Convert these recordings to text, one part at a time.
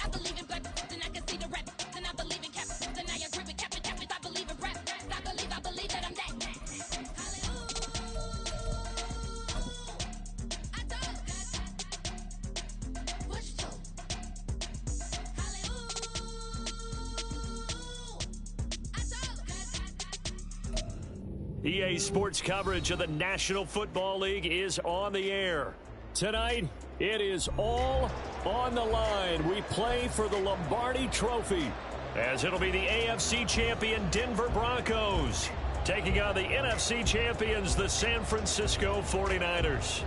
I believe in black and I can see the rap. And I believe in cap. And I agree with cap. I believe in rap. I believe that I'm that. EA Sports coverage of the National Football League is on the air. Tonight, it is all on the line. We play for the Lombardi Trophy, as it'll be the AFC champion Denver Broncos taking on the NFC champions, the San Francisco 49ers.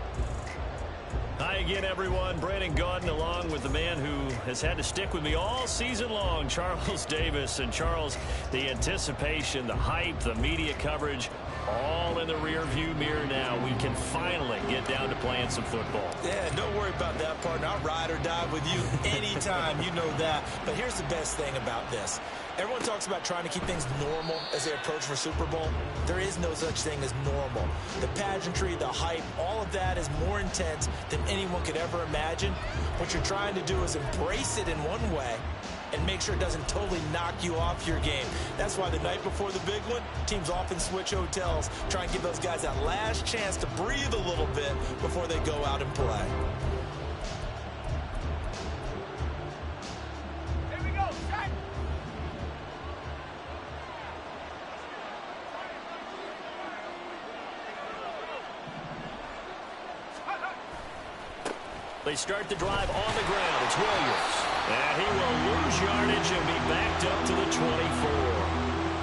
Hi again, everyone. Brandon Gaudin along with the man who has had to stick with me all season long, Charles Davis. And Charles, the anticipation, the hype, the media coverage, all in the rearview mirror now. We can finally get down to playing some football. Yeah, don't worry about that, partner. I'll ride or die with you anytime. You know that. But here's the best thing about this. Everyone talks about trying to keep things normal as they approach for Super Bowl. There is no such thing as normal. The pageantry, the hype, all of that is more intense than anyone could ever imagine. What you're trying to do is embrace it in one way and make sure it doesn't totally knock you off your game. That's why the night before the big one, teams often switch hotels, try and give those guys that last chance to breathe a little bit before they go out and play. They start the drive on the ground. It's Williams. And he will lose yardage and be backed up to the 24.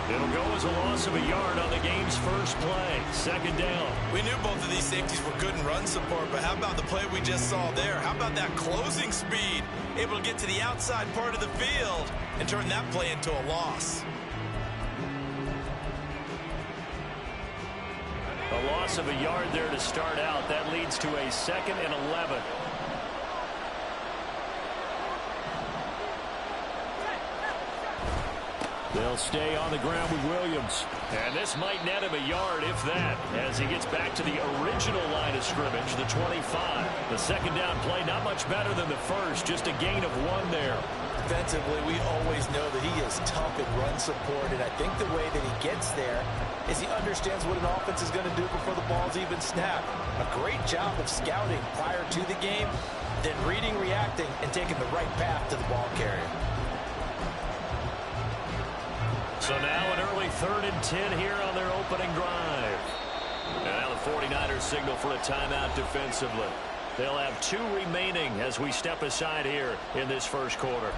It'll go as a loss of a yard on the game's first play. Second down. We knew both of these safeties were good in run support, but how about the play we just saw there? How about that closing speed? Able to get to the outside part of the field and turn that play into a loss. A loss of a yard there to start out. That leads to a 2nd and 11. They'll stay on the ground with Williams. And this might net him a yard, if that, as he gets back to the original line of scrimmage, the 25. The second down play, not much better than the first, just a gain of 1 there. Defensively, we always know that he is tough in run support, and I think the way that he gets there is he understands what an offense is going to do before the ball's even snapped. A great job of scouting prior to the game, then reading, reacting, and taking the right path to the ball carrier. So now an early 3rd and 10 here on their opening drive. And now the 49ers signal for a timeout defensively. They'll have 2 remaining as we step aside here in this first quarter.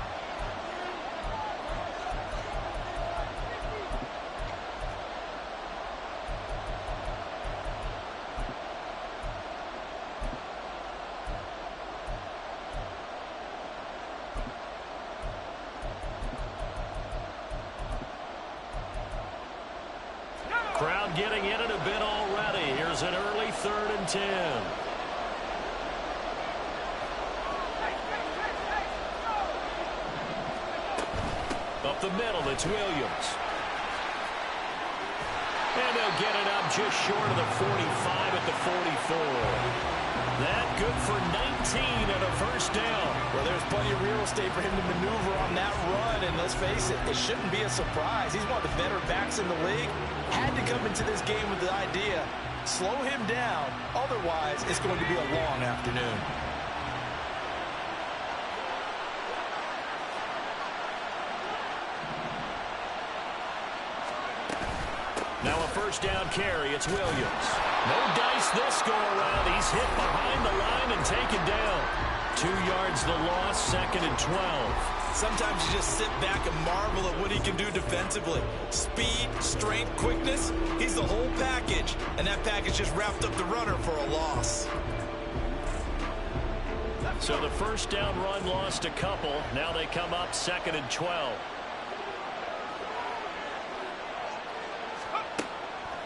Crowd getting in it a bit already. Here's an early 3rd and 10. Up the middle, it's Williams. And they'll get it up just short of the 45 at the 44. That good for 19 and a first down. Well, there's plenty of real estate for him to maneuver on that run, and let's face it, it shouldn't be a surprise. He's one of the better backs in the league. Had to come into this game with the idea, slow him down, otherwise it's going to be a long afternoon. Now a first down carry, it's Williams. No dice this go around. He's hit behind the line and taken down. 2 yards the loss, 2nd and 12. Sometimes you just sit back and marvel at what he can do defensively. Speed, strength, quickness, he's the whole package. And that package just wrapped up the runner for a loss. So the first down run lost a couple. Now they come up 2nd and 12.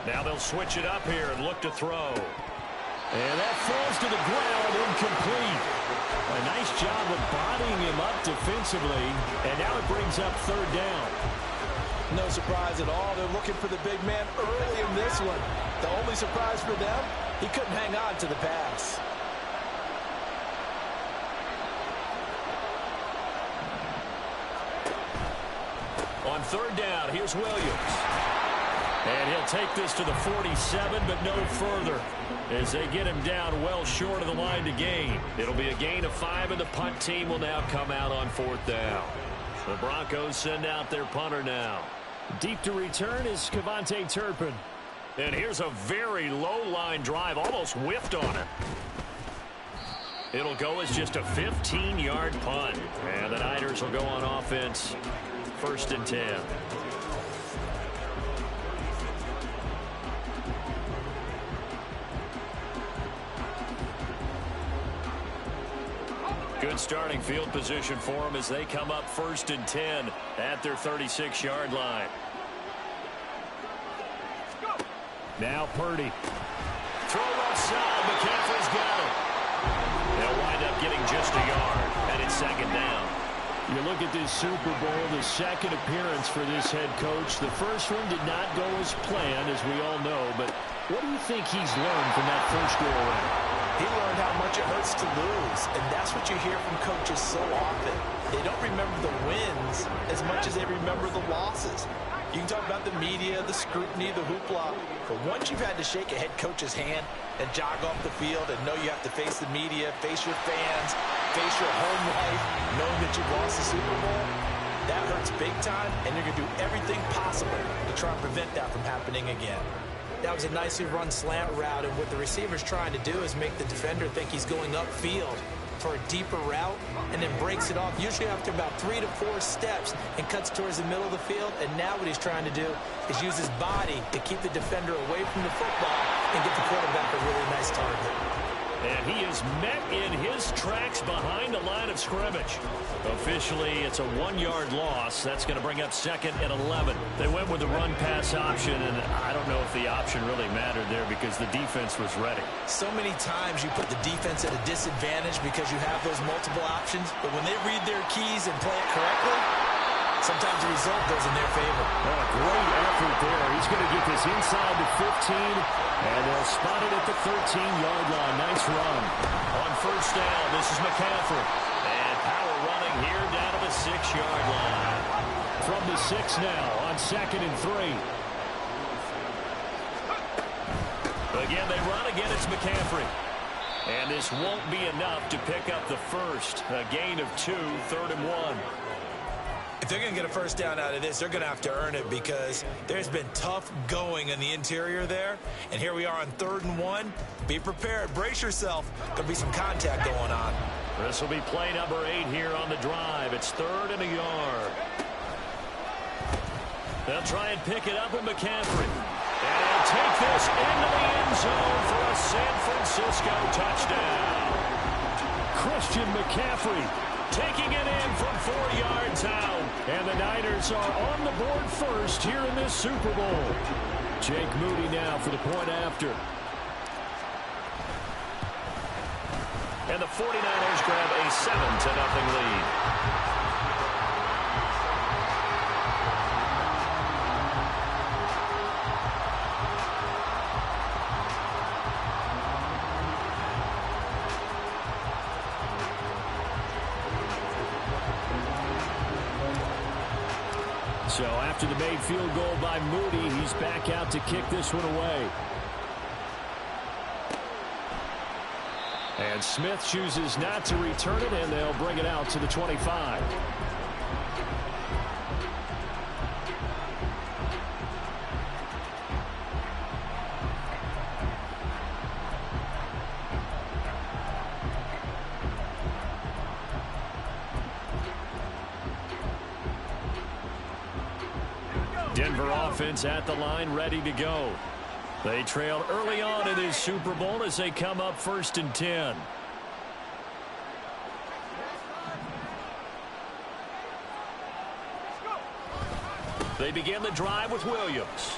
Now they'll switch it up here and look to throw. And that falls to the ground, incomplete. A nice job of bodying him up defensively. And now it brings up 3rd down. No surprise at all. They're looking for the big man early in this one. The only surprise for them, he couldn't hang on to the pass. On third down, here's Williams. And he'll take this to the 47, but no further, as they get him down well short of the line to gain. It'll be a gain of 5, and the punt team will now come out on fourth down. The Broncos send out their punter now. Deep to return is Kevontae Turpin. And here's a very low line drive, almost whiffed on it. It'll go as just a 15-yard punt. And the Niners will go on offense, 1st and 10. Good starting field position for them as they come up 1st and 10 at their 36-yard line. Now Purdy. Throw left side. McCaffrey's got it. They'll wind up getting just a yard, and it's 2nd down. You look at this Super Bowl, the 2nd appearance for this head coach. The first one did not go as planned, as we all know, but what do you think he's learned from that first go-around? He learned how much it hurts to lose, and that's what you hear from coaches so often. They don't remember the wins as much as they remember the losses. You can talk about the media, the scrutiny, the hoopla, but once you've had to shake a head coach's hand and jog off the field and know you have to face the media, face your fans, face your home life, knowing that you've lost the Super Bowl, that hurts big time, and you're going to do everything possible to try and prevent that from happening again. That was a nicely run slant route, and what the receiver's trying to do is make the defender think he's going upfield for a deeper route, and then breaks it off, usually after about 3 to 4 steps, and cuts towards the middle of the field. And now what he's trying to do is use his body to keep the defender away from the football and get the quarterback a really nice target. And he is met in his tracks behind the line of scrimmage. Officially, it's a 1-yard loss. That's going to bring up 2nd and 11. They went with the run-pass option, and I don't know if the option really mattered there because the defense was ready. So many times you put the defense at a disadvantage because you have those multiple options, but when they read their keys and play it correctly, sometimes the result goes in their favor. Oh, a great effort there. He's going to get this inside the 15, and they'll spot it at the 13-yard line. Nice run. On first down, this is McCaffrey. And power running here down to the 6-yard line. From the 6 now on 2nd and 3. Again, they run. Again, it's McCaffrey. And this won't be enough to pick up the first. A gain of 2, 3rd and 1. If they're going to get a first down out of this, they're going to have to earn it because there's been tough going in the interior there. And here we are on 3rd and 1. Be prepared. Brace yourself. Going to be some contact going on. This will be play number 8 here on the drive. It's 3rd and a yard. They'll try and pick it up with McCaffrey. And he'll take this into the end zone for a San Francisco touchdown. Christian McCaffrey taking it in from 4 yards out. And the Niners are on the board first here in this Super Bowl. Jake Moody now for the point after. And the 49ers grab a 7-0 lead. So after the made field goal by Moody, he's back out to kick this one away. And Smith chooses not to return it, and they'll bring it out to the 25. Denver offense at the line, ready to go. They trailed early on in this Super Bowl as they come up 1st and 10. They begin the drive with Williams.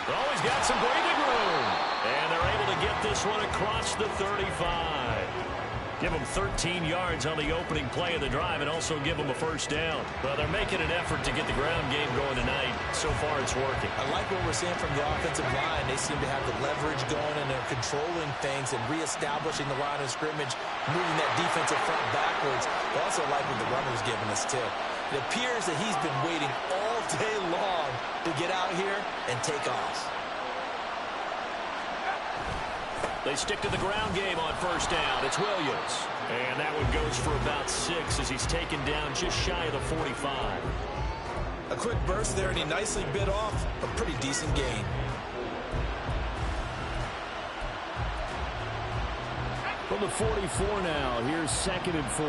Always got some breathing room. And they're able to get this one across the 35. Give them 13 yards on the opening play of the drive and also give them a first down. Well, they're making an effort to get the ground game going tonight. So far, it's working. I like what we're seeing from the offensive line. They seem to have the leverage going, and they're controlling things and reestablishing the line of scrimmage, moving that defensive front backwards. I also like what the runner's giving us, too. It appears that he's been waiting all day long to get out here and take off. They stick to the ground game on first down. It's Williams. And that one goes for about 6 as he's taken down just shy of the 45. A quick burst there, and he nicely bit off a pretty decent gain. From the 44 now, here's 2nd and 4.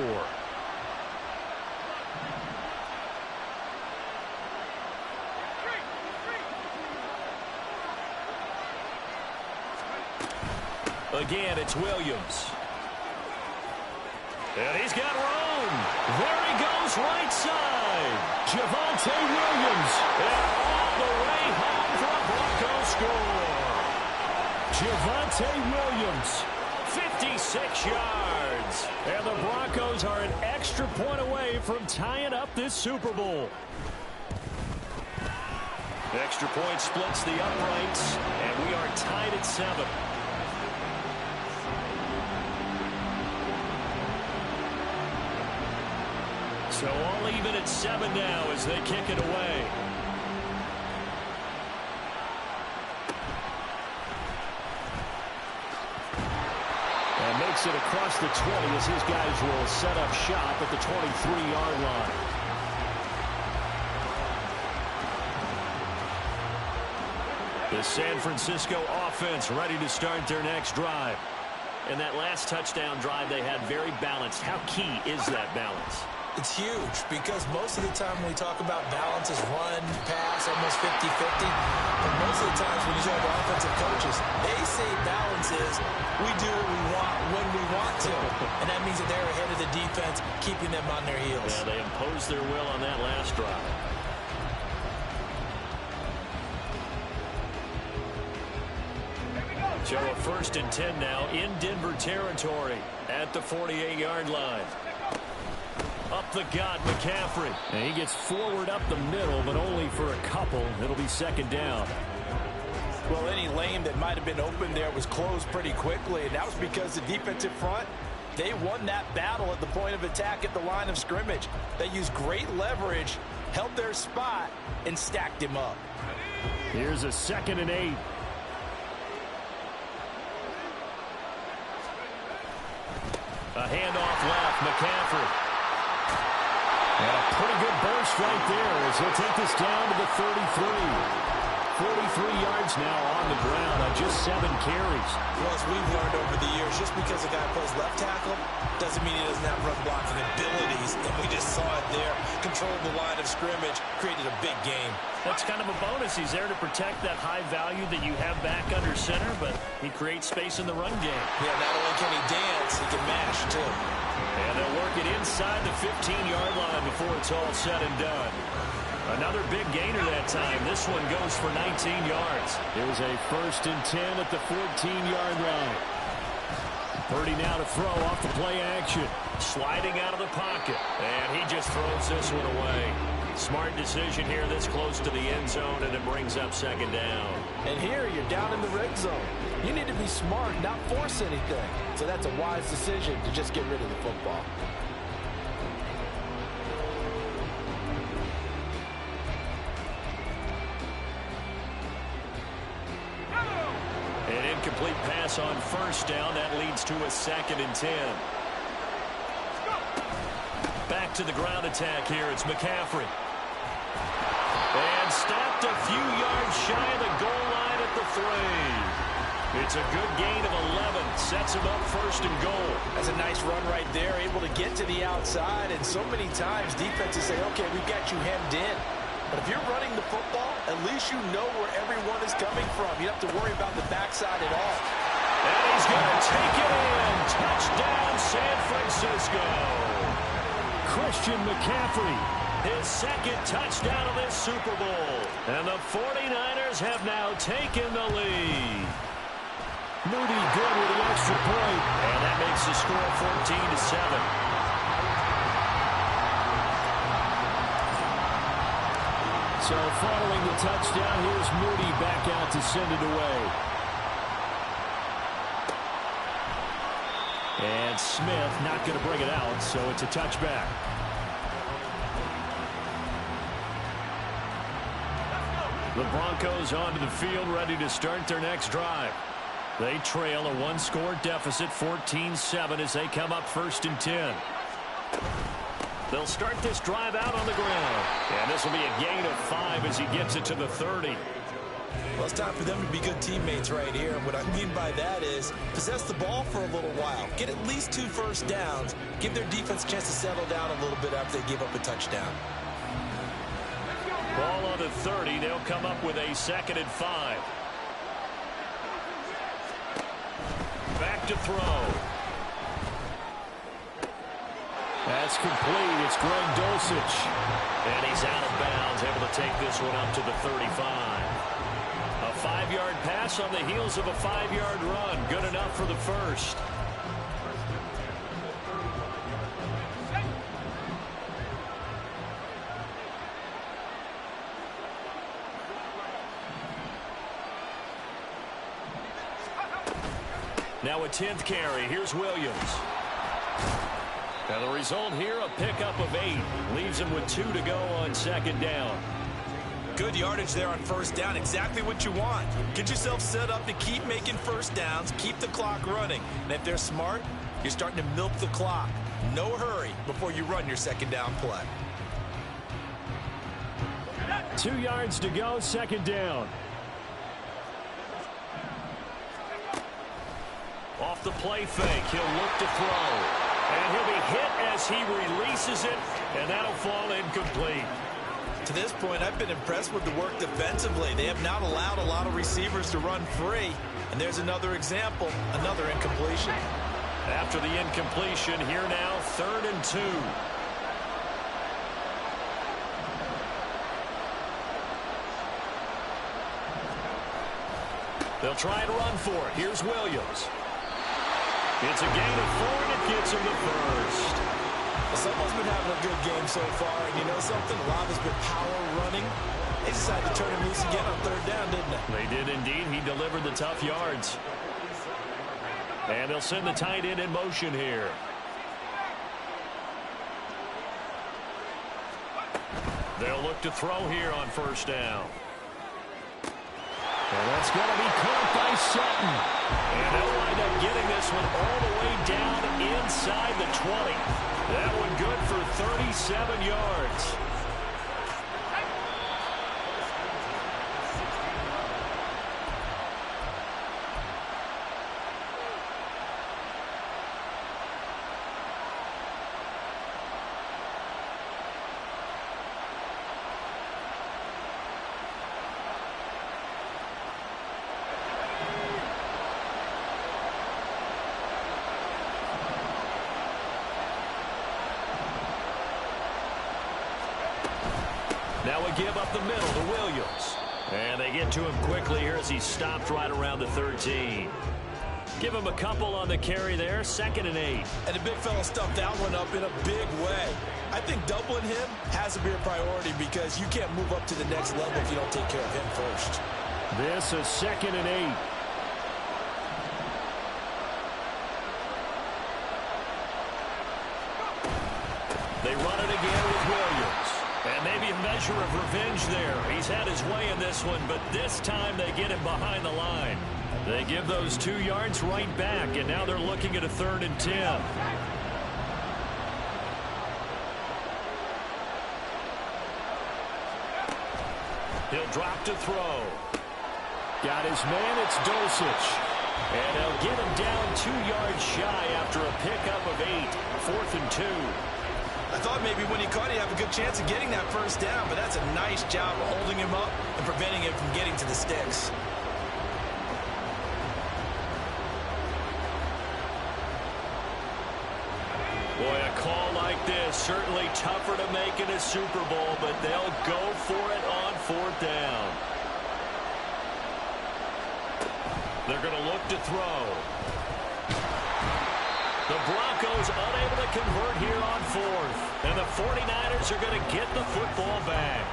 Again, it's Williams. And he's got room. There he goes, right side. Javonte Williams. And all the way home for a Broncos score. Javonte Williams, 56 yards. And the Broncos are an extra point away from tying up this Super Bowl. The extra point splits the uprights, and we are tied at 7. So all even at 7 now as they kick it away. And makes it across the 20 as his guys will set up shop at the 23-yard line. The San Francisco offense ready to start their next drive. And that last touchdown drive they had very balanced. How key is that balance? It's huge because most of the time when we talk about balance is run, pass, almost 50-50. But most of the times when you talk about offensive coaches, they say balance is we do what we want when we want to. And that means that they're ahead of the defense, keeping them on their heels. Yeah, they imposed their will on that last drive. So a 1st and 10 now in Denver territory at the 48-yard line. Up the gut, McCaffrey. And he gets forward up the middle, but only for a couple. It'll be 2nd down. Well, any lane that might have been open there was closed pretty quickly, and that was because the defensive front, they won that battle at the point of attack at the line of scrimmage. They used great leverage, held their spot, and stacked him up. Here's a 2nd and 8. A handoff left, McCaffrey. And a pretty good burst right there as he'll take this down to the 33. 43 yards now on the ground on just 7 carries. Well, as we've learned over the years, just because a guy plays left tackle doesn't mean he doesn't have run blocking abilities. And we just saw it there. Controlled the line of scrimmage, created a big game. That's kind of a bonus. He's there to protect that high value that you have back under center, but he creates space in the run game. Yeah, not only can he dance, he can mash, too. And they'll work it inside the 15-yard line before it's all said and done. Another big gainer that time. This one goes for 19 yards. It was a 1st and 10 at the 14-yard line. Purdy now to throw off the play action. Sliding out of the pocket. And he just throws this one away. Smart decision here this close to the end zone, and it brings up 2nd down. And here you're down in the red zone. You need to be smart and not force anything. So that's a wise decision to just get rid of the football. An incomplete pass on 1st down. That leads to a 2nd and 10. Back to the ground attack here. It's McCaffrey. And stopped a few yards shy of the goal line at the 3. It's a good gain of 11. Sets him up 1st and goal. That's a nice run right there. Able to get to the outside. And so many times defenses say, okay, we've got you hemmed in. But if you're running the football, at least you know where everyone is coming from. You don't have to worry about the backside at all. And he's going to take it in. Touchdown, San Francisco. Christian McCaffrey, his 2nd touchdown of this Super Bowl. And the 49ers have now taken the lead. Moody good with the extra point. And that makes the score 14-7. So following the touchdown, here's Moody back out to send it away. And Smith not going to bring it out, so it's a touchback. The Broncos onto the field, ready to start their next drive. They trail a one-score deficit, 14-7, as they come up 1st and 10. They'll start this drive out on the ground. And this will be a gain of 5 as he gets it to the 30. Well, it's time for them to be good teammates right here. And what I mean by that is possess the ball for a little while. Get at least 2 first downs. Give their defense a chance to settle down a little bit after they give up a touchdown. Ball on the 30. They'll come up with a 2nd and 5. Back to throw. That's complete. It's Greg Dulcich. And he's out of bounds, able to take this one up to the 35. A 5-yard pass on the heels of a 5-yard run. Good enough for the first. Now a 10th carry. Here's Williams. And the result here, a pickup of 8. Leaves him with 2 to go on 2nd down. Good yardage there on 1st down. Exactly what you want. Get yourself set up to keep making 1st downs. Keep the clock running. And if they're smart, you're starting to milk the clock. No hurry before you run your 2nd down play. 2 yards to go, 2nd down. Off the play fake, he'll look to throw. And he'll be hit as he releases it, and that'll fall incomplete. To this point, I've been impressed with the work defensively. They have not allowed a lot of receivers to run free. And there's another example, another incompletion. After the incompletion, here now, 3rd and 2. They'll try and run for it. Here's Williams. It's a gain of 4, and it gets him the first. Someone's been having a good game so far, and you know something? A lot has been power running. They decided to turn him loose again on 3rd down, didn't they? They did indeed. He delivered the tough yards. And they'll send the tight end in motion here. They'll look to throw here on 1st down. And that's going to be caught by Sutton. And they'll wind up getting this one all the way down inside the 20. That one good for 37 yards. Now a give up the middle to Williams. And they get to him quickly here as he stopped right around the 13. Give him a couple on the carry there, 2nd and 8. And the big fella stuffed that one up in a big way. I think doubling him has to be a priority because you can't move up to the next level if you don't take care of him first. This is 2nd and 8. They run it again with Williams. And maybe a measure of revenge there. He's had his way in this one, but this time they get him behind the line. They give those 2 yards right back, and now they're looking at a 3rd and 10. He'll drop to throw. Got his man, it's Dulcich. And they'll get him down 2 yards shy after a pickup of 8. 4th and 2. I thought maybe when he caught it, he'd have a good chance of getting that 1st down, but that's a nice job of holding him up and preventing him from getting to the sticks. Boy, a call like this, certainly tougher to make in a Super Bowl, but they'll go for it on 4th down. They're going to look to throw. The Broncos unable to convert here on 4th. And the 49ers are going to get the football back.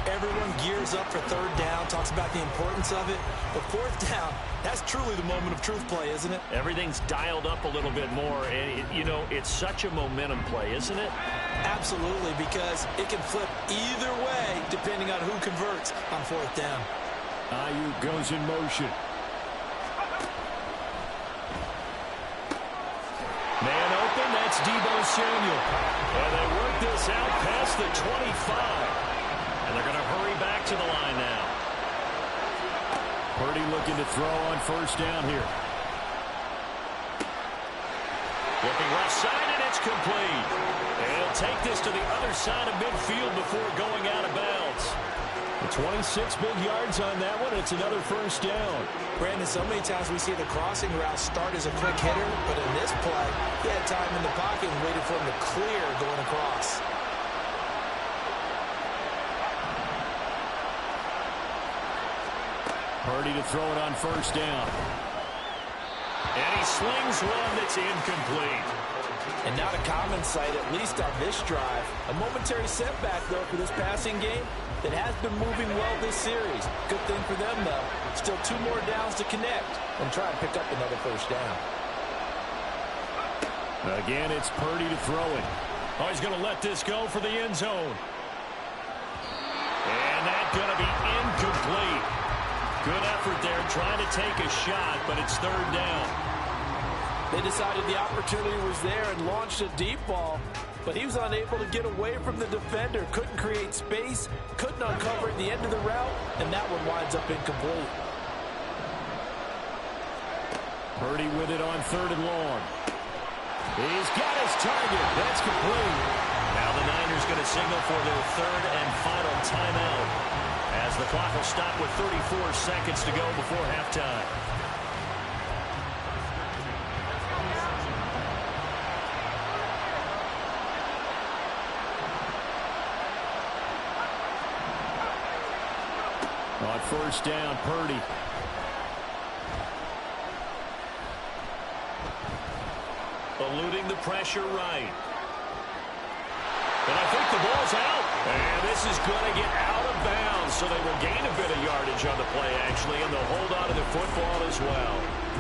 Everyone gears up for 3rd down, talks about the importance of it. But 4th down, that's truly the moment of truth play, isn't it? Everything's dialed up a little bit more. And, you know, it's such a momentum play, isn't it? Absolutely, because it can flip either way depending on who converts on fourth down. Ayuk goes in motion. Man open, that's Deebo Samuel. And they work this out past the 25. And they're going to hurry back to the line now. Purdy looking to throw on first down here. Looking left side, and it's complete. And he'll take this to the other side of midfield before going out of bounds. 26 big yards on that one. It's another first down. Brandon, so many times we see the crossing route start as a quick hitter, but in this play, he had time in the pocket and waited for him to clear going across. Purdy to throw it on first down. And he slings one that's incomplete. And not a common sight, at least on this drive. A momentary setback, though, for this passing game that has been moving well this series. Good thing for them, though. Still 2 more downs to connect and try and pick up another first down. Again, it's Purdy to throw it. Oh, he's going to let this go for the end zone. And that's going to be incomplete. Good effort there trying to take a shot, but it's third down. They decided the opportunity was there and launched a deep ball, but he was unable to get away from the defender. Couldn't create space, couldn't uncover at the end of the route, and that one winds up incomplete. Purdy with it on third and long. He's got his target. That's complete. Now the Niners going to signal for their third and final timeout as the clock will stop with 34 seconds to go before halftime. On first down, Purdy. Eluding the pressure right. And I think the ball's out. And this is going to get out of bounds, so they will gain a bit of yardage on the play, actually, and they'll hold on to the football as well.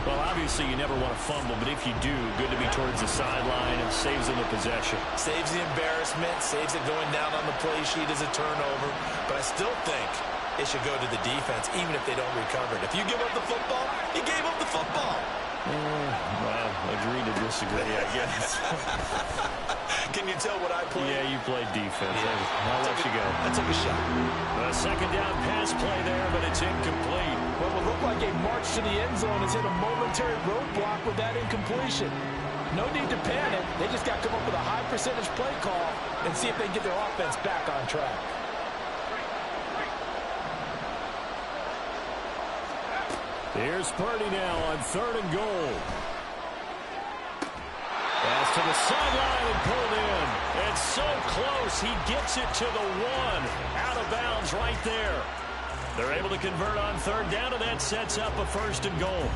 Well, obviously, you never want to fumble, but if you do, good to be towards the sideline and saves them the possession. Saves the embarrassment, saves it going down on the play sheet as a turnover. But I still think it should go to the defense, even if they don't recover it. If you give up the football, you gave up the football. Well, agree to disagree, I guess. Can you tell what I played? Yeah, you played defense. Yeah. I'll let you go. I took a shot. A second down pass play there, but it's incomplete. What would look like a march to the end zone has hit a momentary roadblock with that incompletion. No need to panic. They just got to come up with a high percentage play call and see if they can get their offense back on track. Here's Purdy now on third and goal. Pass to the sideline and pulled in. It's so close. He gets it to the 1. Out of bounds right there. They're able to convert on third down, and that sets up a first and goal.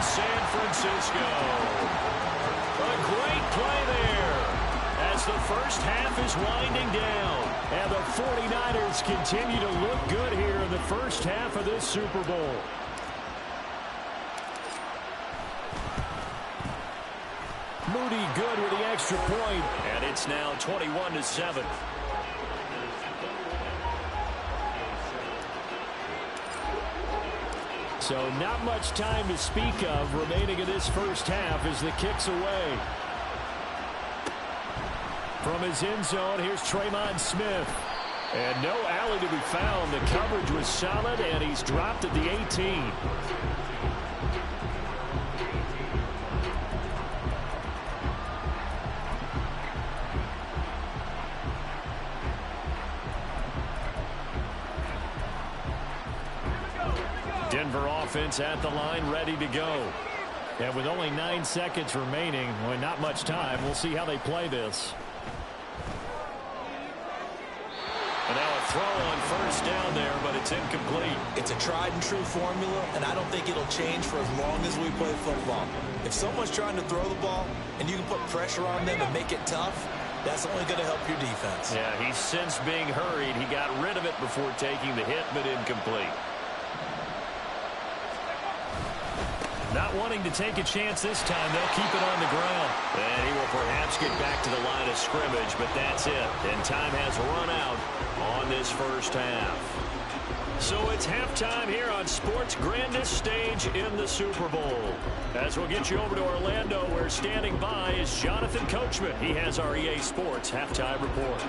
San Francisco. A great play there as the first half is winding down. And the 49ers continue to look good here in the first half of this Super Bowl. Moody good with the extra point. And it's now 21-7. So not much time to speak of remaining in this first half as the kick's away. From his end zone, here's Tremon Smith. And no alley to be found. The coverage was solid, and he's dropped at the 18. Denver offense at the line, ready to go. And with only 9 seconds remaining, well, not much time, we'll see how they play this. And now a throw on first down there, but it's incomplete. It's a tried and true formula, and I don't think it'll change for as long as we play football. If someone's trying to throw the ball and you can put pressure on them and make it tough, That's only going to help your defense. Yeah, he's since being hurried. He got rid of it before taking the hit, but incomplete. Not wanting to take a chance this time, they'll keep it on the ground. And he will perhaps get back to the line of scrimmage, but that's it. And time has run out on this first half. So it's halftime here on sports' grandest stage in the Super Bowl. As we'll get you over to Orlando, where standing by is Jonathan Coachman. He has our EA Sports halftime report.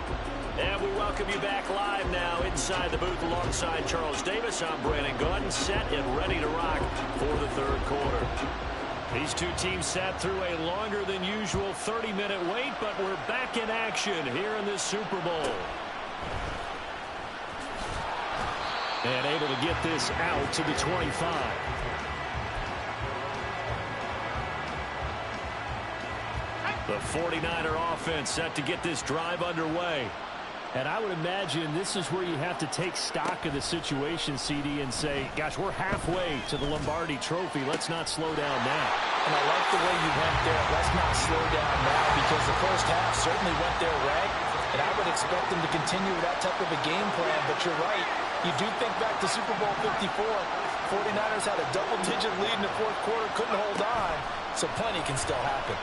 And we welcome you back live now inside the booth alongside Charles Davis. I'm Brandon Gordon, set and ready to rock for the third quarter. These two teams sat through a longer than usual 30-minute wait, but we're back in action here in this Super Bowl. And able to get this out to the 25. The 49er offense set to get this drive underway. And I would imagine this is where you have to take stock of the situation, CD, and say, gosh, we're halfway to the Lombardi Trophy. Let's not slow down now. And I like the way you went there. Let's not slow down now, because the first half certainly went their way. And I would expect them to continue with that type of a game plan. But you're right. You do think back to Super Bowl 54. 49ers had a double-digit lead in the fourth quarter, couldn't hold on. So plenty can still happen.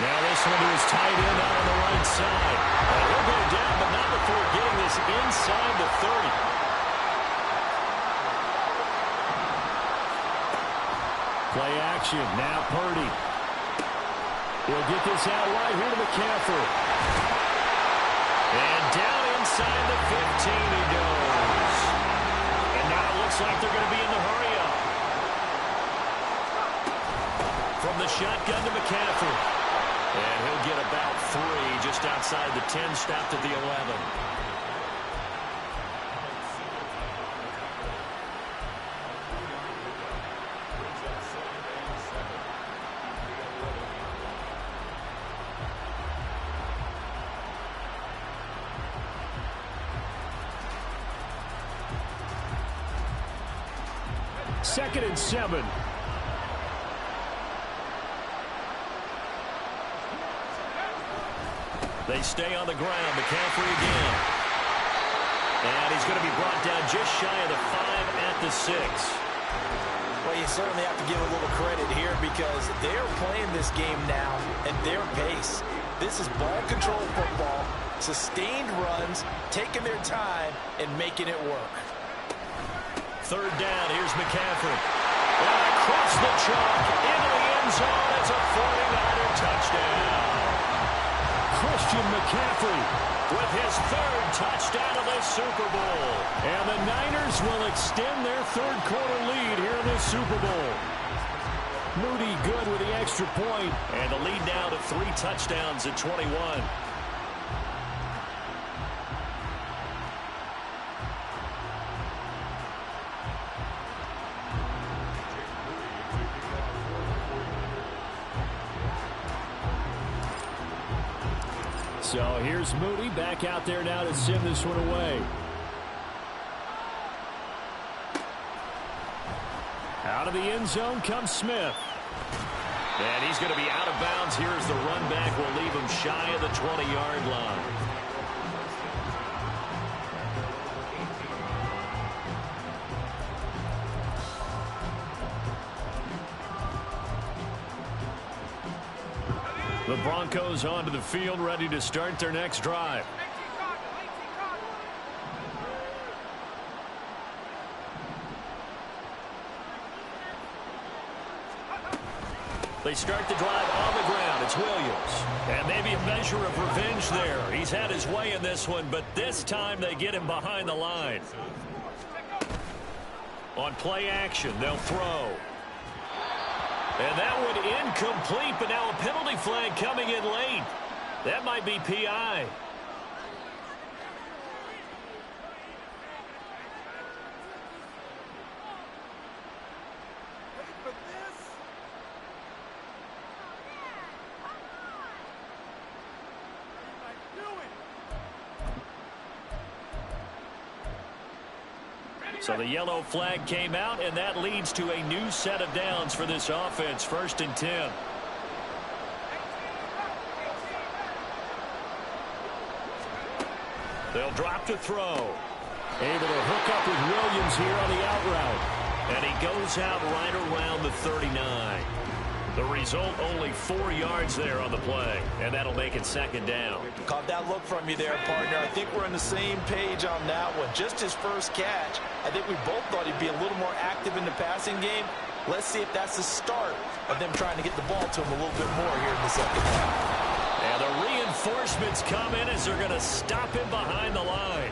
Now this one to his tight end out on the right side. And he'll go down, but not before getting this inside the 30. Play action. Now Purdy. He'll get this out right here to McCaffrey. And down inside the 15 he goes. And now it looks like they're going to be in the hurry-up. From the shotgun to McCaffrey. And he'll get about 3 just outside the 10, stopped at the 11. Second and 7. They stay on the ground. McCaffrey again. And he's going to be brought down just shy of the 5 at the 6. Well, you certainly have to give a little credit here, because they're playing this game now at their pace. This is ball control football, sustained runs, taking their time, and making it work. Third down, here's McCaffrey. And across the chalk, into the end zone. It's a 49er touchdown. Christian McCaffrey with his 3rd touchdown of the Super Bowl. And the Niners will extend their third quarter lead here in this Super Bowl. Moody good with the extra point, and the lead now to 3 touchdowns at 21. So here's Moody back out there now to send this one away. Out of the end zone comes Smith. And he's going to be out of bounds here as the run back will leave him shy of the 20-yard line. The Broncos onto the field, ready to start their next drive. They start the drive on the ground. It's Williams. And maybe a measure of revenge there. He's had his way in this one, but this time they get him behind the line. On play action, they'll throw. And that one incomplete, but now a penalty flag coming in late. That might be PI. So the yellow flag came out, and that leads to a new set of downs for this offense. 1st and 10. They'll drop to throw. Able to hook up with Williams here on the out route. And he goes out right around the 39. The result, only 4 yards there on the play. And that'll make it second down. Caught that look from you there, partner. I think we're on the same page on that one. Just his first catch. I think we both thought he'd be a little more active in the passing game. Let's see if that's the start of them trying to get the ball to him a little bit more here in the second half. And the reinforcements come in as they're going to stop him behind the line.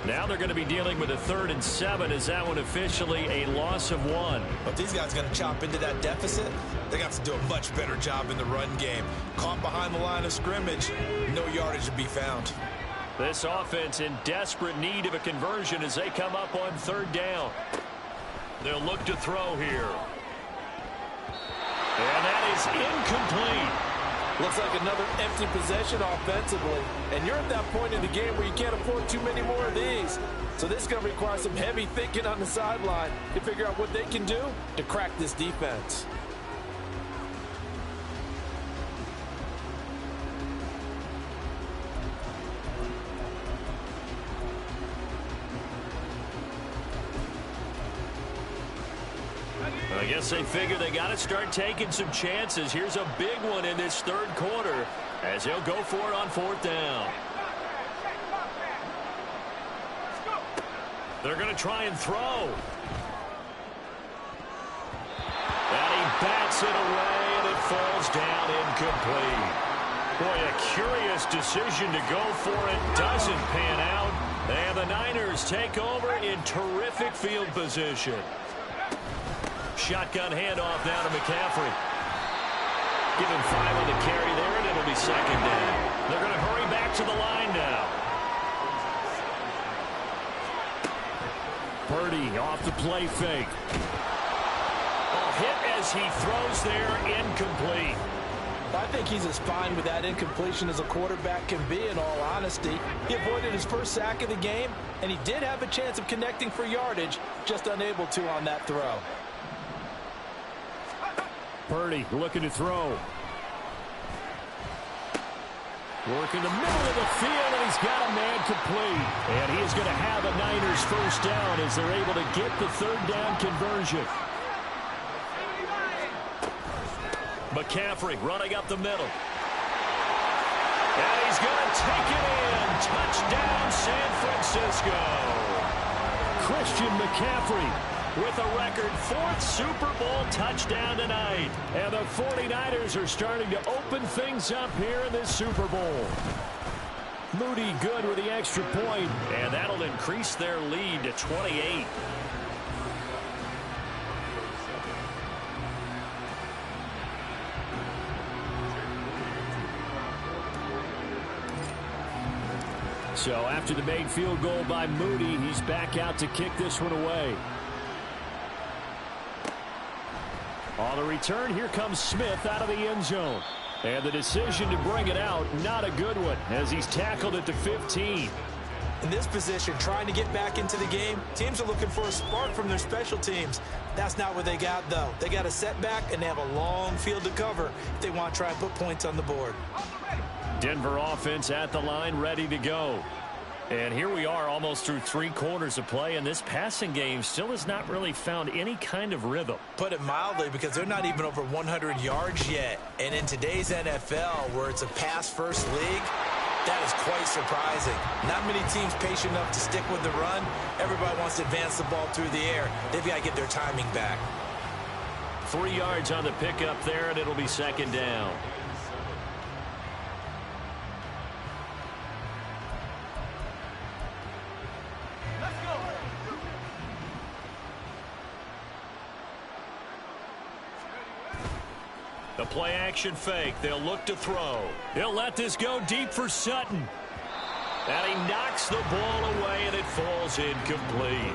Now they're going to be dealing with a 3rd and 7 as that one officially a loss of 1. But these guys are going to chop into that deficit. They got to do a much better job in the run game. Caught behind the line of scrimmage, no yardage to be found. This offense in desperate need of a conversion as they come up on 3rd down. They'll look to throw here. And that is incomplete. Looks like another empty possession offensively. And you're at that point in the game where you can't afford too many more of these. So this is going to require some heavy thinking on the sideline to figure out what they can do to crack this defense. I guess they figure they got to start taking some chances. Here's a big one in this 3rd quarter as they'll go for it on 4th down. They're going to try and throw. And he bats it away, and it falls down incomplete. Boy, a curious decision to go for it. Doesn't pan out. And the Niners take over in terrific field position. Shotgun handoff down to McCaffrey. Give him 5 on the carry there, and it'll be second down. They're going to hurry back to the line now. Purdy off the play fake. Hit as he throws there, incomplete. I think he's as fine with that incompletion as a quarterback can be, in all honesty. He avoided his first sack of the game, and he did have a chance of connecting for yardage, just unable to on that throw. Purdy looking to throw. Working the middle of the field, and he's got a man complete. And he is going to have a Niners first down as they're able to get the 3rd down conversion. McCaffrey running up the middle. And he's going to take it in. Touchdown, San Francisco. Christian McCaffrey with a record 4th Super Bowl touchdown tonight. And the 49ers are starting to open things up here in this Super Bowl. Moody good with the extra point, and that'll increase their lead to 28. So after the made field goal by Moody, he's back out to kick this one away. On the return, here comes Smith out of the end zone. And the decision to bring it out, not a good one, as he's tackled at the 15. In this position, trying to get back into the game, teams are looking for a spark from their special teams. That's not what they got, though. They got a setback, and they have a long field to cover if they want to try and put points on the board. Denver offense at the line, ready to go. And here we are almost through 3 quarters of play, and this passing game still has not really found any kind of rhythm. Put it mildly, because they're not even over 100 yards yet. And in today's NFL, where it's a pass-first league, that is quite surprising. Not many teams patient enough to stick with the run. Everybody wants to advance the ball through the air. They've got to get their timing back. 3 yards on the pickup there, and it'll be second down. The play action fake. They'll look to throw. He'll let this go deep for Sutton. And he knocks the ball away, and it falls incomplete.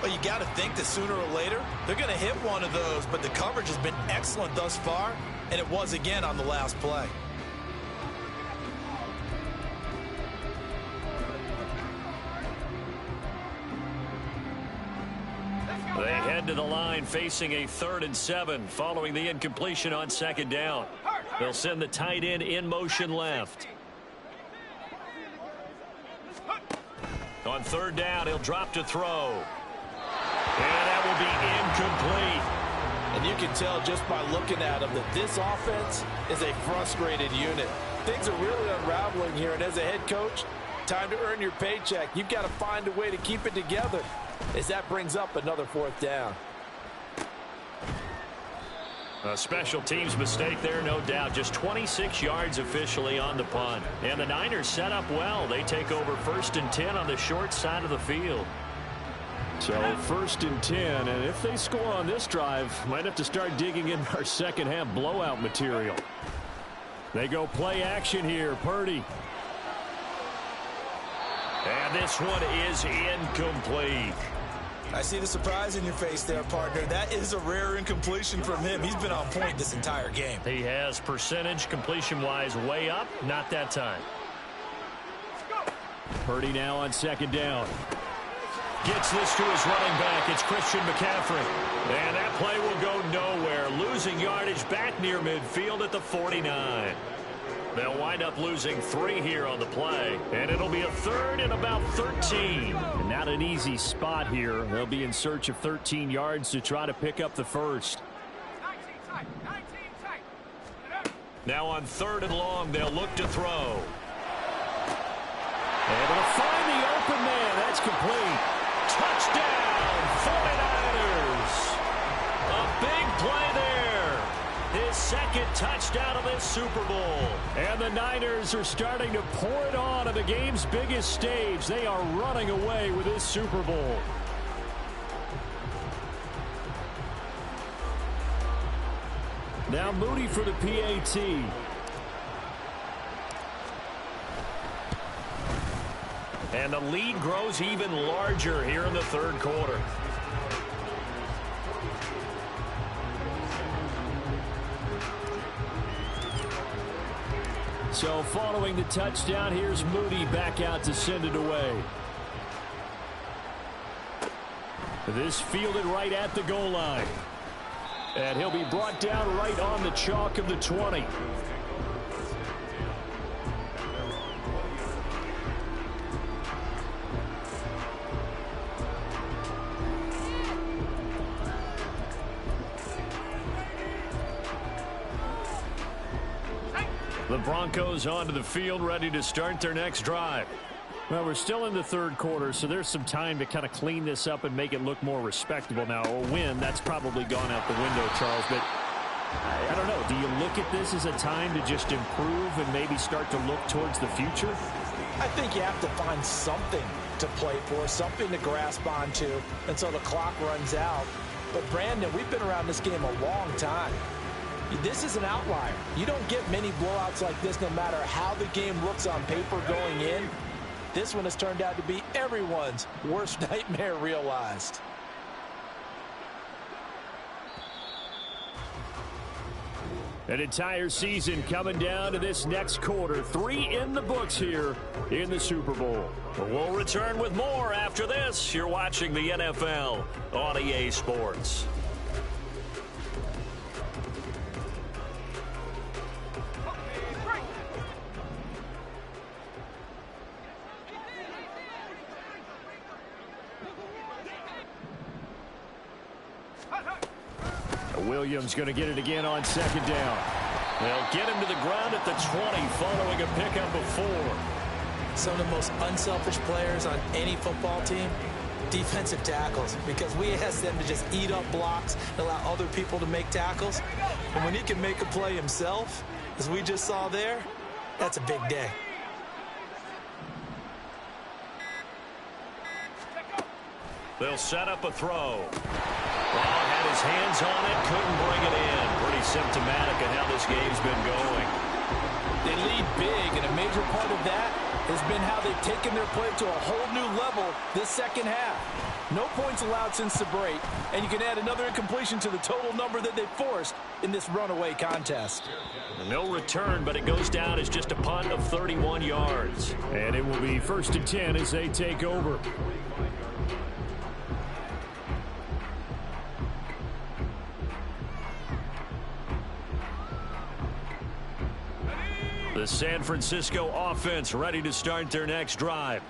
Well, you got to think that sooner or later they're going to hit one of those, but the coverage has been excellent thus far, and it was again on the last play. They head to the line facing a 3rd and 7 following the incompletion on second down. They'll send the tight end in motion left. On third down, he'll drop to throw. And that will be incomplete. And you can tell just by looking at him that this offense is a frustrated unit. Things are really unraveling here, and as a head coach, time to earn your paycheck. You've got to find a way to keep it together as that brings up another fourth down. A special teams mistake there, no doubt. Just 26 yards officially on the punt. And the Niners set up well. They take over 1st and 10 on the short side of the field. So 1st and 10, and if they score on this drive, might have to start digging in our second half blowout material. They go play action here. Purdy. And this one is incomplete. I see the surprise in your face there, partner. That is a rare incompletion from him. He's been on point this entire game. He has percentage completion-wise way up. Not that time. Purdy now on 2nd down. Gets this to his running back. It's Christian McCaffrey. And that play will go nowhere. Losing yardage back near midfield at the 49. They'll wind up losing 3 here on the play. And it'll be a 3rd and about 13. And not an easy spot here. They'll be in search of 13 yards to try to pick up the first. Now on 3rd and long, they'll look to throw. Able to find the open man. That's complete. Touchdown, 49ers. A big play there. His 2nd touchdown of this Super Bowl. And the Niners are starting to pour it on the game's biggest stage. They are running away with this Super Bowl. Now Moody for the PAT. And the lead grows even larger here in the 3rd quarter. So following the touchdown, here's Moody back out to send it away. This fielded right at the goal line. And he'll be brought down right on the chalk of the 20. The Broncos onto the field, ready to start their next drive. Well, we're still in the 3rd quarter, so there's some time to kind of clean this up and make it look more respectable. Now, a win, that's probably gone out the window, Charles, but I don't know. Do you look at this as a time to just improve and maybe start to look towards the future? I think you have to find something to play for, something to grasp onto until the clock runs out. But, Brandon, we've been around this game a long time. This is an outlier. You don't get many blowouts like this no matter how the game looks on paper going in. This one has turned out to be everyone's worst nightmare realized. An entire season coming down to this next quarter. 3 in the books here in the Super Bowl. We'll return with more after this. You're watching the NFL on EA Sports. Williams going to get it again on 2nd down. They'll get him to the ground at the 20 following a pickup of 4. Some of the most unselfish players on any football team, defensive tackles, because we ask them to just eat up blocks and allow other people to make tackles. And when he can make a play himself, as we just saw there, that's a big day. They'll set up a throw. Ball had his hands on it, couldn't bring it in. Pretty symptomatic of how this game's been going. They lead big, and a major part of that has been how they've taken their play to a whole new level this second half. No points allowed since the break, and you can add another incompletion to the total number that they forced in this runaway contest. No return, but it goes down as just a punt of 31 yards. And it will be 1st and 10 as they take over. The San Francisco offense ready to start their next drive.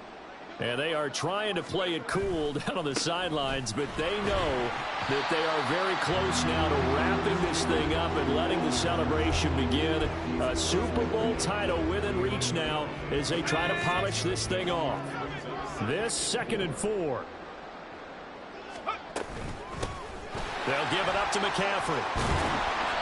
And they are trying to play it cool down on the sidelines, but they know that they are very close now to wrapping this thing up and letting the celebration begin. A Super Bowl title within reach now as they try to polish this thing off. This 2nd and 4. They'll give it up to McCaffrey.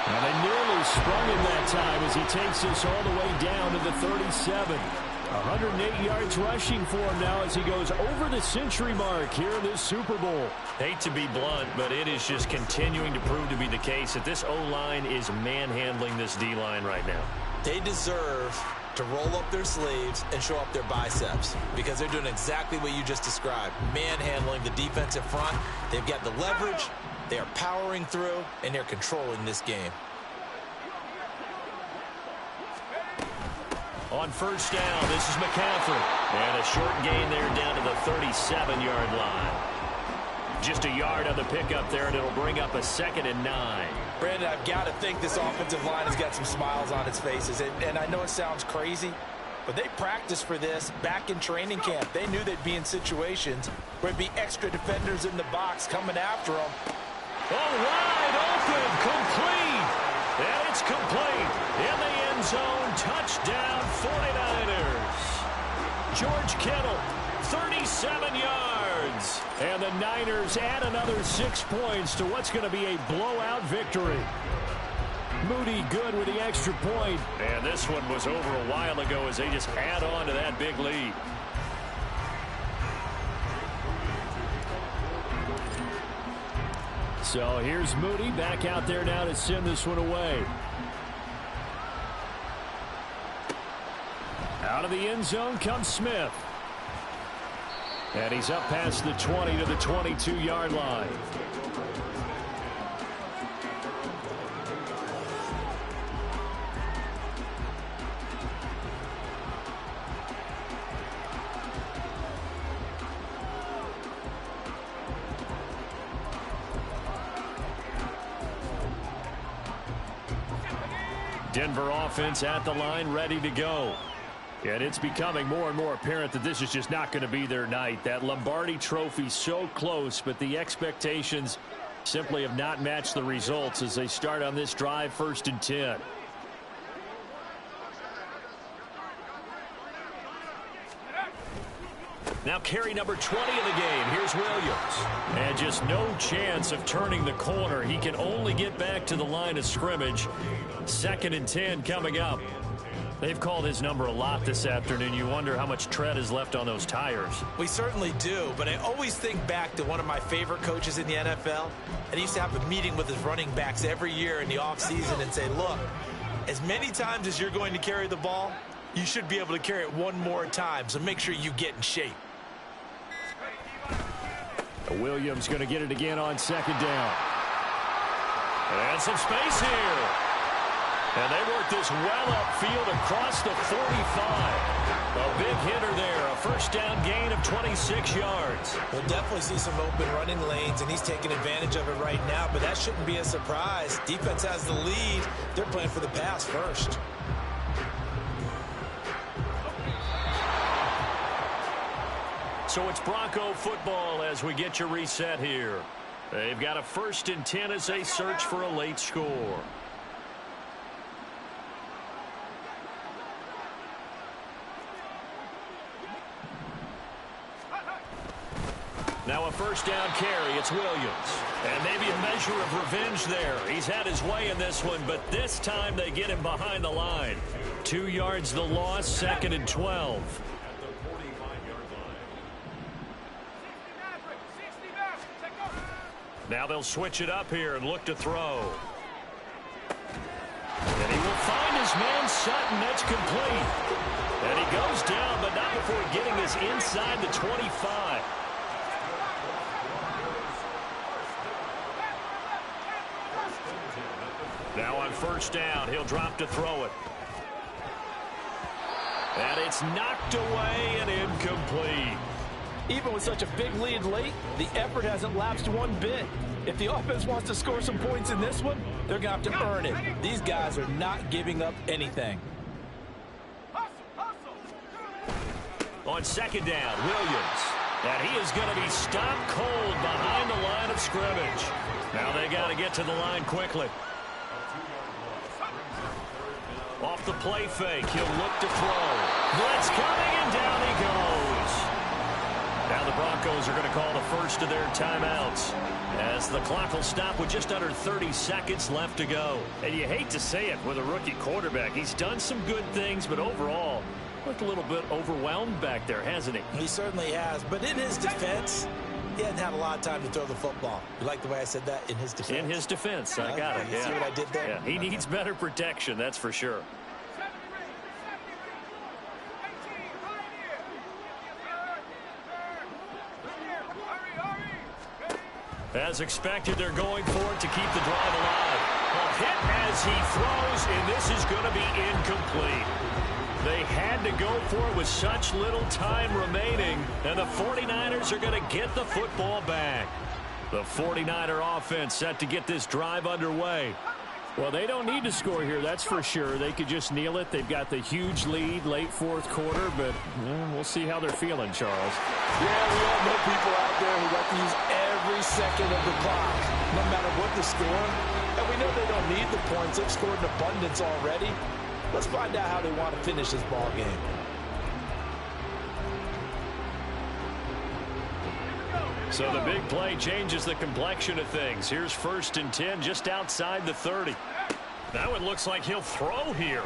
And they nearly sprung him that time as he takes this all the way down to the 37. 108 yards rushing for him now as he goes over the century mark here in this Super Bowl. Hate to be blunt, but it is just continuing to prove to be the case that this O-line is manhandling this D-line right now. They deserve to roll up their sleeves and show up their biceps because they're doing exactly what you just described, manhandling the defensive front. They've got the leverage, they are powering through, and they're controlling this game. On first down, this is McCaffrey. And a short gain there down to the 37-yard line. Just a yard on the pickup there, and it'll bring up a 2nd and 9. Brandon, I've got to think this offensive line has got some smiles on its faces. And I know it sounds crazy, but they practiced for this back in training camp. They knew they'd be in situations where there'd be extra defenders in the box coming after them. Oh, wide open, complete. And it's complete. In the end zone, touchdown 49ers. George Kittle, 37 yards. And the Niners add another 6 points to what's going to be a blowout victory. Moody good with the extra point. And this one was over a while ago as they just add on to that big lead. So here's Moody back out there now to send this one away. Out of the end zone comes Smith. And he's up past the 20 to the 22-yard line. Denver offense at the line, ready to go. And it's becoming more and more apparent that this is just not going to be their night. That Lombardi trophy so close, but the expectations simply have not matched the results as they start on this drive, 1st and 10. Now carry number 20 of the game. Here's Williams. And just no chance of turning the corner. He can only get back to the line of scrimmage. 2nd and 10 coming up. They've called his number a lot this afternoon. You wonder how much tread is left on those tires. We certainly do, but I always think back to one of my favorite coaches in the NFL. And he used to have a meeting with his running backs every year in the offseason and say, look, as many times as you're going to carry the ball, you should be able to carry it one more time, so make sure you get in shape. Williams going to get it again on 2nd down. And some space here. And they work this well upfield across the 45. A big hitter there. A 1st down gain of 26 yards. We'll definitely see some open running lanes, and he's taking advantage of it right now, but that shouldn't be a surprise. Defense has the lead. They're playing for the pass first. So it's Bronco football as we get you reset here. They've got a 1st and 10 as they search for a late score. Now a 1st down carry. It's Williams. And maybe a measure of revenge there. He's had his way in this one, but this time they get him behind the line. 2 yards the loss, 2nd and 12. Now they'll switch it up here and look to throw. And he will find his man Sutton. That's complete. And he goes down, but not before getting this inside the 25. Now on 1st down, he'll drop to throw it. And it's knocked away and incomplete. Even with such a big lead late, the effort hasn't lapsed one bit. If the offense wants to score some points in this one, they're going to have to earn it. These guys are not giving up anything. On On second down, Williams. And he is going to be stopped cold behind the line of scrimmage. Now they got to get to the line quickly. Off the play fake, he'll look to throw. Blitz coming, and down he goes. Now the Broncos are going to call the first of their timeouts, as the clock will stop with just under 30 seconds left to go. And you hate to say it with a rookie quarterback. He's done some good things, but overall, looked a little bit overwhelmed back there, hasn't he? He certainly has, but in his defense, he hadn't had a lot of time to throw the football. You like the way I said that? In his defense? In his defense, I got it. You see what I did there? Yeah, he needs better protection, that's for sure. As expected, they're going for it to keep the drive alive. A hit as he throws, and this is going to be incomplete. They had to go for it with such little time remaining, and the 49ers are going to get the football back. The 49er offense set to get this drive underway. Well, they don't need to score here, that's for sure. They could just kneel it. They've got the huge lead late fourth quarter, but we'll see how they're feeling, Charles. Yeah, we all know people out there who like to use every second of the clock, no matter what the score. And we know they don't need the points. They've scored in abundance already. Let's find out how they want to finish this ball game. So the big play changes the complexion of things. Here's 1st and 10 just outside the 30. That one looks like he'll throw here.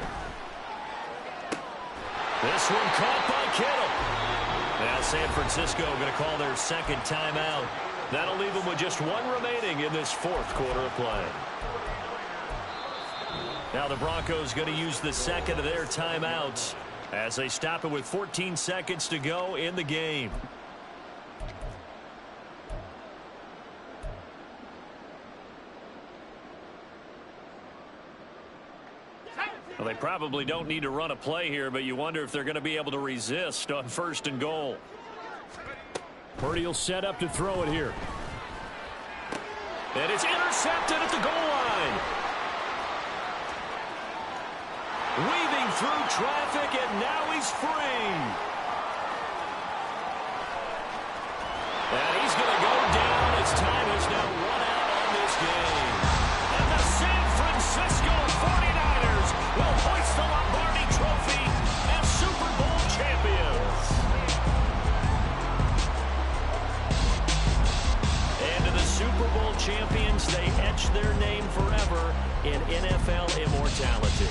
This one caught by Kittle. Now San Francisco going to call their second timeout. That'll leave them with just one remaining in this fourth quarter of play. Now the Broncos going to use the second of their timeouts as they stop it with 14 seconds to go in the game. Well, they probably don't need to run a play here, but you wonder if they're going to be able to resist on 1st and goal. Purdy will set up to throw it here. And it's intercepted at the goal line. Weaving through traffic, and now he's free. And he's going to go down as time has now run out on this game. And the San Francisco 49ers will hoist the Lombardi Trophy as Super Bowl champions. And to the Super Bowl champions, they etch their name forever in NFL immortality.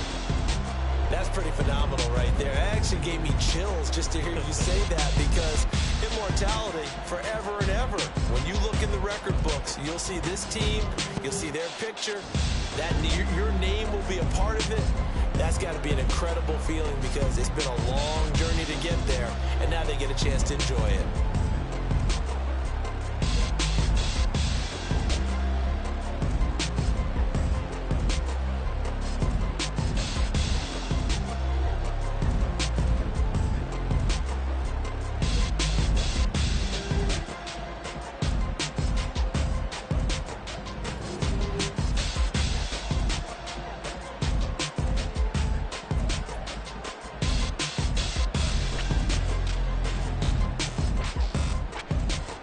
That's pretty phenomenal right there. It actually gave me chills just to hear you say that, because immortality forever and ever. When you look in the record books, you'll see this team, you'll see their picture, that your name will be a part of it. That's got to be an incredible feeling, because it's been a long journey to get there, and now they get a chance to enjoy it.